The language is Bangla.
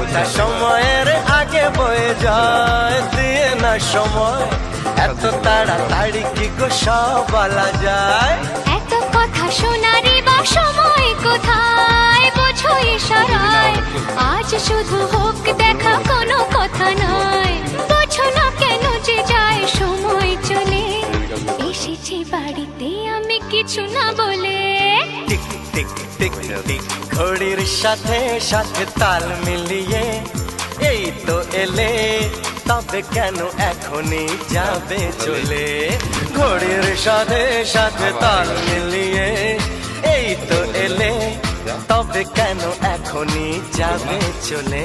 একটা সময়ের আগে বয়ে যায়, দিয়ে না সময় এত তাড়াতাড়ি কি গো সব বলা যায়। এত কথা শোনারই বা সময় কোথায়, বোঝো ইশারায় আজ শুধু হোক দেখা, কোনো কথা নয়। বোঝো না কেন যে যায় সময় চলে, এসেছি বাড়িতে আমি কিছু না বলে। টিক টিক টিক টিক ঘড়ির সাথে সাথে তাল মিলিয়ে এই তো এলে, তবে কেন এখনই যাবে চলে। ঘড়ির সাথে সাথে তাল মিলিয়ে এই তো এলে, তবে কেন এখনই যাবে চলে।